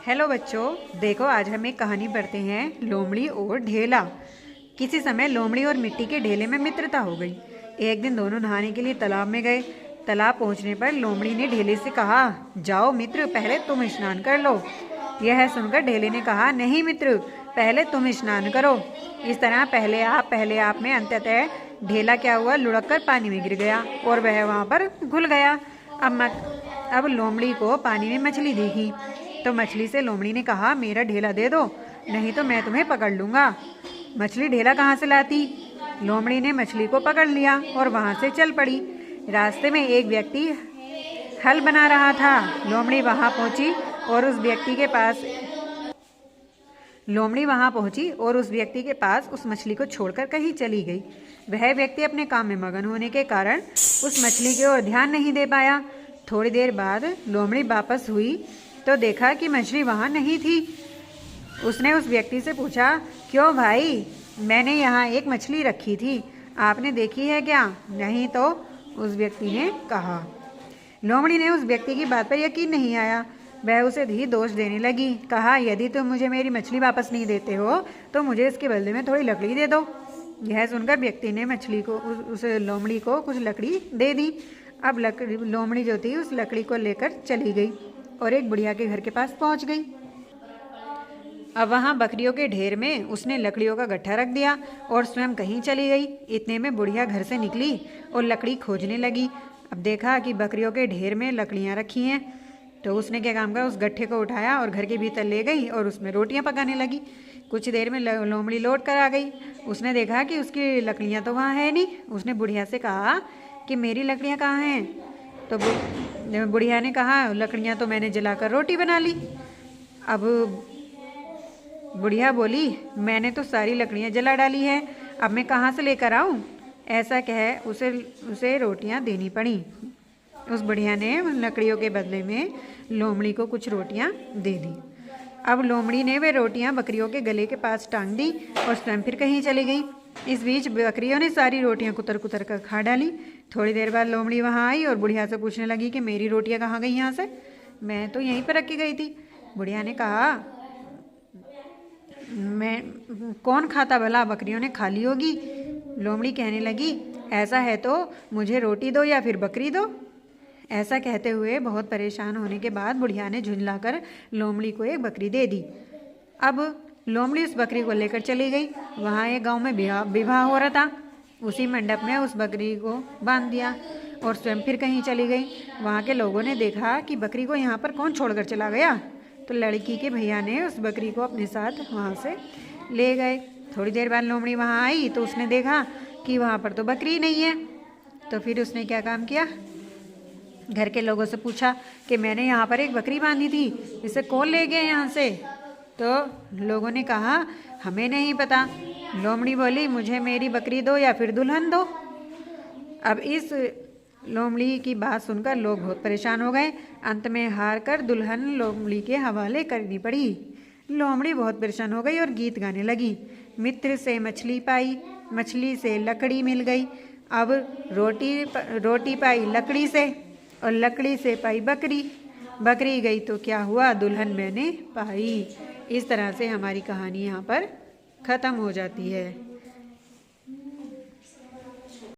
Hello बच्चों, देखो आज हम एक कहानी पढ़ते हैं लोमड़ी और ढेला। किसी समय लोमड़ी और मिट्टी के ढेले में मित्रता हो गई। एक दिन दोनों नहाने के लिए तालाब में गए। तालाब पहुंचने पर लोमड़ी ने ढेले से कहा, जाओ मित्र, पहले तुम स्नान कर लो। यह सुनकर ढेले ने कहा, नहीं मित्र, पहले तुम स्नान करो। इस तरह पहले आप में अंततः ढेला क्या हुआ, लुढ़क कर पानी में गिर गया और वह वहाँ पर घुल गया। अब लोमड़ी को पानी में मछली दिखी तो मछली से लोमड़ी ने कहा, मेरा ढेला दे दो, नहीं तो मैं तुम्हें पकड़ लूँगा। मछली ढेला कहाँ से लाती? लोमड़ी ने मछली को पकड़ लिया और वहाँ से चल पड़ी। रास्ते में एक व्यक्ति हल बना रहा था। लोमड़ी वहाँ पहुँची और उस व्यक्ति के पास उस मछली को छोड़कर कहीं चली गई। वह व्यक्ति अपने काम में मगन होने के कारण उस मछली की ओर ध्यान नहीं दे पाया। थोड़ी देर बाद लोमड़ी वापस हुई तो देखा कि मछली वहाँ नहीं थी। उसने उस व्यक्ति से पूछा, क्यों भाई, मैंने यहाँ एक मछली रखी थी, आपने देखी है क्या? नहीं तो, उस व्यक्ति ने कहा। लोमड़ी ने उस व्यक्ति की बात पर यकीन नहीं आया। वह उसे भी दोष देने लगी। कहा, यदि तुम मुझे मेरी मछली वापस नहीं देते हो तो मुझे इसके बदले में थोड़ी लकड़ी दे दो। यह सुनकर व्यक्ति ने उस लोमड़ी को कुछ लकड़ी दे दी। अब लोमड़ी जो थी उस लकड़ी को लेकर चली गई और एक बुढ़िया के घर के पास पहुंच गई। अब वहाँ बकरियों के ढेर में उसने लकड़ियों का गट्ठा रख दिया और स्वयं कहीं चली गई। इतने में बुढ़िया घर से निकली और लकड़ी खोजने लगी। अब देखा कि बकरियों के ढेर में लकड़ियाँ रखी हैं तो उसने क्या काम करा, उस गट्ठे को उठाया और घर के भीतर ले गई और उसमें रोटियाँ पकाने लगी। कुछ देर में लोमड़ी लौट कर आ गई। उसने देखा कि उसकी लकड़ियाँ तो वहाँ है नहीं। उसने बुढ़िया से कहा कि मेरी लकड़ियाँ कहाँ हैं? तो बुढ़िया ने कहा, लकड़ियाँ तो मैंने जलाकर रोटी बना ली। अब बुढ़िया बोली, मैंने तो सारी लकड़ियाँ जला डाली है, अब मैं कहाँ से लेकर आऊँ? ऐसा कह उसे रोटियाँ देनी पड़ी। उस बुढ़िया ने उन लकड़ियों के बदले में लोमड़ी को कुछ रोटियाँ दे दी। अब लोमड़ी ने वे रोटियाँ बकरियों के गले के पास टांग दी और स्वयं फिर कहीं चली गई। इस बीच बकरियों ने सारी रोटियाँ कुतर कुतर कर खा डाली। थोड़ी देर बाद लोमड़ी वहाँ आई और बुढ़िया से पूछने लगी कि मेरी रोटियाँ कहाँ गई यहाँ से? मैं तो यहीं पर रखी गई थी। बुढ़िया ने कहा, मैं कौन खाता भला, बकरियों ने खा ली होगी। लोमड़ी कहने लगी, ऐसा है तो मुझे रोटी दो या फिर बकरी दो। ऐसा कहते हुए बहुत परेशान होने के बाद बुढ़िया ने झुंझलाकर लोमड़ी को एक बकरी दे दी। अब लोमड़ी उस बकरी को लेकर चली गई। वहाँ एक गांव में विवाह हो रहा था। उसी मंडप में उस बकरी को बांध दिया और स्वयं फिर कहीं चली गई। वहाँ के लोगों ने देखा कि बकरी को यहाँ पर कौन छोड़कर चला गया, तो लड़की के भैया ने उस बकरी को अपने साथ वहाँ से ले गए। थोड़ी देर बाद लोमड़ी वहाँ आई तो उसने देखा कि वहाँ पर तो बकरी नहीं है। तो फिर उसने क्या काम किया, घर के लोगों से पूछा कि मैंने यहाँ पर एक बकरी बांधी थी, इसे कौन ले गया यहाँ से? तो लोगों ने कहा, हमें नहीं पता। लोमड़ी बोली, मुझे मेरी बकरी दो या फिर दुल्हन दो। अब इस लोमड़ी की बात सुनकर लोग बहुत परेशान हो गए। अंत में हार कर दुल्हन लोमड़ी के हवाले करनी पड़ी। लोमड़ी बहुत परेशान हो गई और गीत गाने लगी। मित्र से मछली पाई, मछली से लकड़ी मिल गई, अब रोटी पाई लकड़ी से और लकड़ी से पाई बकरी, बकरी गई तो क्या हुआ, दुल्हन मैंने पाई। इस तरह से हमारी कहानी यहाँ पर ख़त्म हो जाती है।